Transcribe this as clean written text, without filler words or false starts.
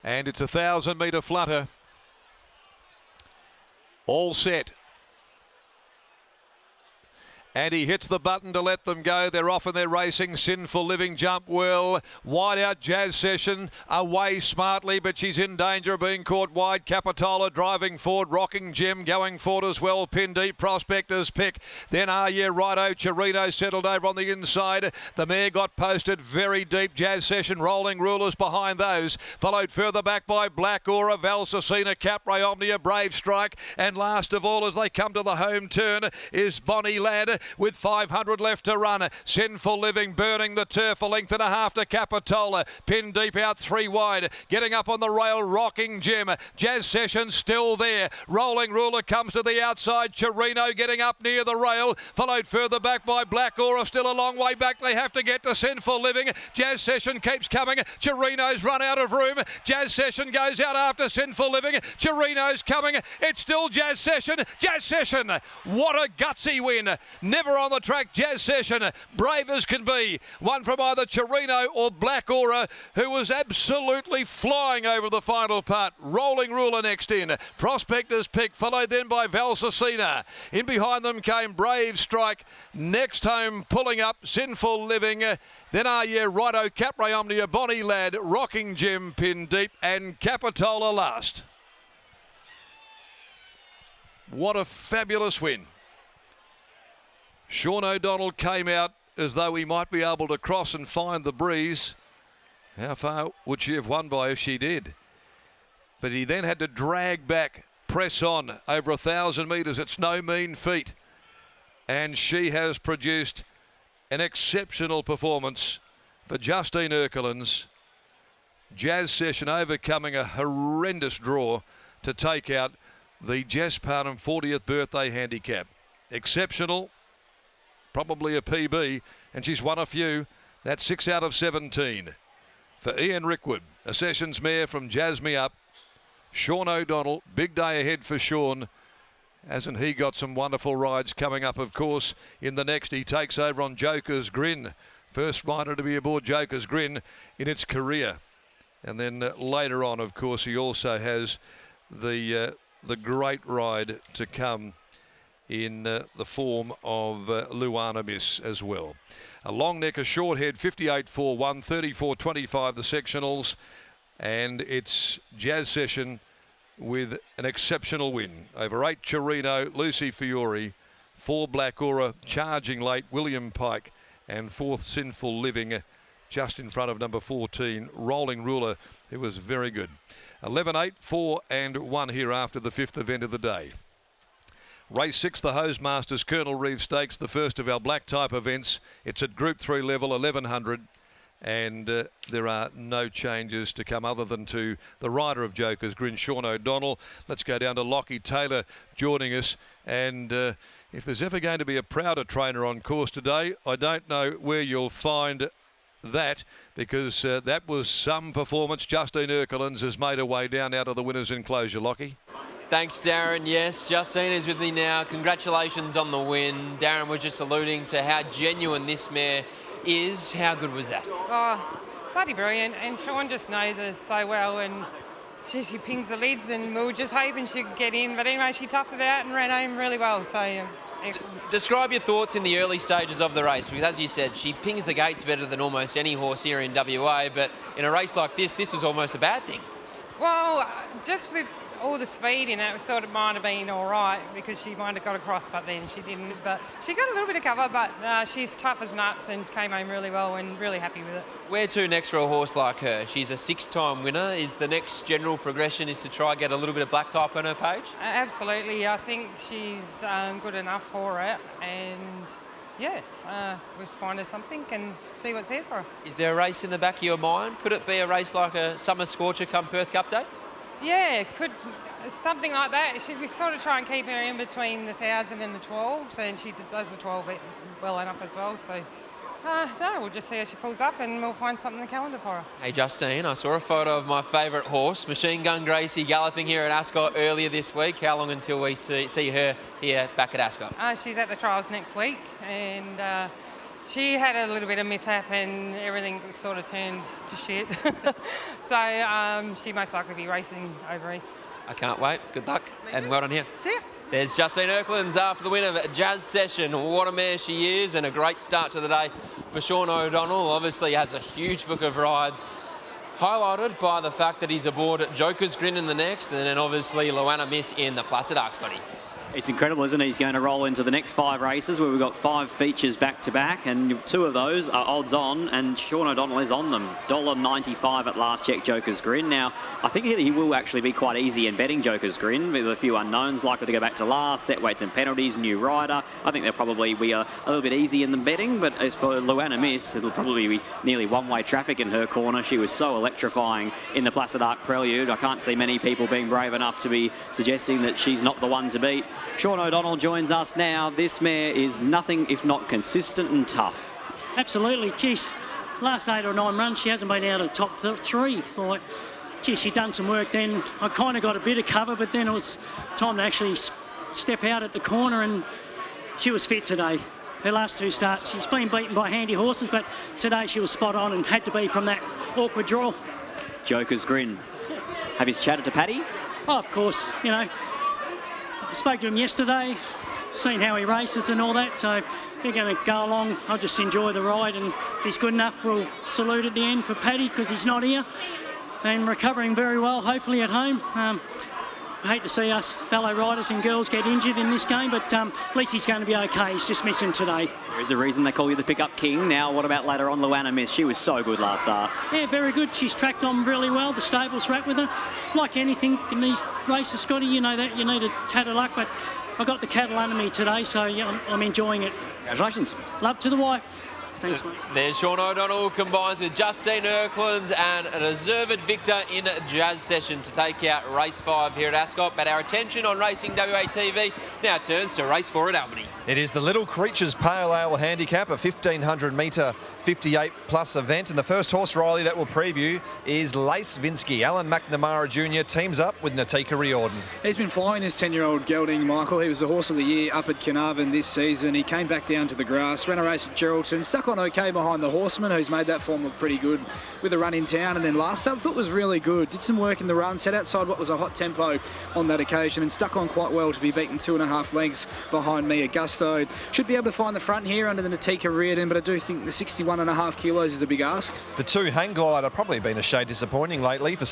And it's a 1,000-metre flutter. All set. And he hits the button to let them go. They're off and they're racing. Sinful Living jump well. Wide out Jazz Session. Away smartly, but she's in danger of being caught wide. Capitola driving forward. Rocking Jim going forward as well. Pin Deep. Prospector's Pick. Then Are You Righto? Chirino settled over on the inside. The mare got posted very deep. Jazz Session rolling rulers behind those. Followed further back by Black Aura, Valsacina, Capri Omnia, Brave Strike. And last of all, as they come to the home turn, is Bonnie Lad. With 500 left to run. Sinful Living burning the turf, a length and a half to Capitola. Pin Deep out 3 wide. Getting up on the rail, Rocking Jim. Jazz Session still there. Rolling Ruler comes to the outside. Chirino getting up near the rail. Followed further back by Black Aura. Still a long way back. They have to get to Sinful Living. Jazz Session keeps coming. Chirino's run out of room. Jazz Session goes out after Sinful Living. Chirino's coming. It's still Jazz Session. Jazz Session. What a gutsy win. Never on the track, Jazz Session, brave as can be. One from either Chirino or Black Aura, who was absolutely flying over the final part. Rolling Ruler next in. Prospector's Pick, followed then by Valsacina. In behind them came Brave Strike. Next home, pulling up, Sinful Living. Then Are You Righto? Capri Omnia, Bonnie Lad, Rocking Jim, Pin Deep, and Capitola last. What a fabulous win. Sean O'Donnell came out as though he might be able to cross and find the breeze. How far would she have won by if she did? But he then had to drag back, press on over 1,000 metres. It's no mean feat. And she has produced an exceptional performance for Justine Erkelins. Jazz Session overcoming a horrendous draw to take out the Jess Parnham 40th birthday handicap. Exceptional. Probably a PB, and she's won a few. That's 6 out of 17. For Ian Rickwood, a Sessions mare from Jazz Me Up. Sean O'Donnell, big day ahead for Sean. Hasn't he got some wonderful rides coming up, of course, in the next. He takes over on Joker's Grin. First rider to be aboard Joker's Grin in its career. And then later on, of course, he also has the great ride to come in the form of Luana Miss as well. A long neck, a short head, 58.41, 34.25 the sectionals, and it's Jazz Session with an exceptional win over 8 Chirino, Lucy Fiore, 4 Black Aura, charging late, William Pike, and 4th Sinful Living, just in front of number 14, Rolling Ruler, who was very good. 11, 8, 4 and 1 here after the 5th event of the day. Race 6, the Hose Masters Colonel Reeve Stakes, the first of our black type events. It's at Group 3 level, 1100, and there are no changes to come other than to the rider of Joker's Grin, Sean O'Donnell. Let's go down to Lockie Taylor joining us, and if there's ever going to be a prouder trainer on course today, I don't know where you'll find that, because that was some performance. Justine Erkelins has made her way down out of the winner's enclosure. Lockie? Thanks, Darren. Yes, Justine is with me now. Congratulations on the win. Darren was just alluding to how genuine this mare is. How good was that? Oh, bloody brilliant. And Sean just knows her so well, and she pings the lids, and we were just hoping she'd get in. But anyway, she toughed it out and ran home really well. So, excellent. Describe your thoughts in the early stages of the race, because as you said, she pings the gates better than almost any horse here in WA, but in a race like this was almost a bad thing. Well, just with all the speed in it, we thought it might have been all right because she might have got across, but then she didn't. But she got a little bit of cover, but she's tough as nuts and came home really well, and really happy with it. Where to next for a horse like her? She's a 6-time winner. Is the next general progression is to try get a little bit of black type on her page? Absolutely. I think she's good enough for it, and yeah, we'll just find her something and see what's there for her. Is there a race in the back of your mind? Could it be a race like a Summer Scorcher come Perth Cup Day? Yeah, could something like that. We sort of try and keep her in between the 1,000 and the 12, and she does the 12 well enough as well. So, no, we'll just see how she pulls up, and we'll find something in the calendar for her. Hey, Justine, I saw a photo of my favourite horse, Machine Gun Gracie, galloping here at Ascot earlier this week. How long until we see her here back at Ascot? She's at the trials next week, and She had a little bit of mishap and everything sort of turned to shit. So she most likely be racing over east. I can't wait. Good luck and well done here. See ya. There's Justine Erklands after the win of Jazz Session. What a mare she is, and a great start to the day for Sean O'Donnell. Obviously has a huge book of rides, highlighted by the fact that he's aboard Joker's Grin in the next, and then obviously Luana Miss in the Placid Arc, Scotty. It's incredible, isn't it? He's going to roll into the next 5 races where we've got 5 features back-to-back, and 2 of those are odds-on, and Sean O'Donnell is on them. $1.95 at last check, Joker's Grin. Now, I think he will actually be quite easy in betting Joker's Grin, with a few unknowns, likely to go back to last, set weights and penalties, new rider. I think they'll probably be a little bit easy in the betting, but as for Luana Miss, it'll probably be nearly one-way traffic in her corner. She was so electrifying in the Placid Arc Prelude. I can't see many people being brave enough to be suggesting that she's not the one to beat. Sean O'Donnell joins us now. This mare is nothing if not consistent and tough. Absolutely. Geez, last 8 or 9 runs, she hasn't been out of the top 3. Like, geez, she's done some work then. I kind of got a bit of cover, but then it was time to actually step out at the corner, and she was fit today. Her last 2 starts, she's been beaten by handy horses, but today she was spot on and had to be from that awkward draw. Joker's Grin. Have you chatted to Paddy? Oh, of course, you know. I spoke to him yesterday, seen how he races and all that, so they're going to go along. I'll just enjoy the ride, and if he's good enough, we'll salute at the end for Paddy because he's not here and recovering very well, hopefully at home. I hate to see us fellow riders and girls get injured in this game, but at least he's going to be okay. He's just missing today. There is a reason they call you the pickup king. Now, what about later on Luana Miss? She was so good last start. Yeah, very good. She's tracked on really well. The stable's right with her. Like anything in these races, Scotty, you know that. You need a tad of luck, but I got the cattle under me today, so yeah, I'm enjoying it. Congratulations. Love to the wife. Thanks, mate. There's Sean O'Donnell combines with Justine Erklands and a deserved victor in Jazz Session to take out race 5 here at Ascot. But our attention on Racing WA TV now turns to race 4 at Albany. It is the Little Creatures Pale Ale Handicap, a 1,500 metre 58 plus event. And the first horse, Riley, that we'll preview is Lace Vinsky. Alan McNamara Jr. teams up with Natika Riordan. He's been flying this 10-year-old gelding, Michael. He was the horse of the year up at Carnarvon this season. He came back down to the grass, ran a race at Geraldton, stuck on okay behind the Horseman, who's made that form look pretty good with a run in town. And then last up, thought was really good. Did some work in the run, set outside what was a hot tempo on that occasion, and stuck on quite well to be beaten 2.5 lengths behind me. Augusto should be able to find the front here under the Natika Riordan, but I do think the 61.5 kilos is a big ask. The 2 Hang Glider probably been a shade disappointing lately for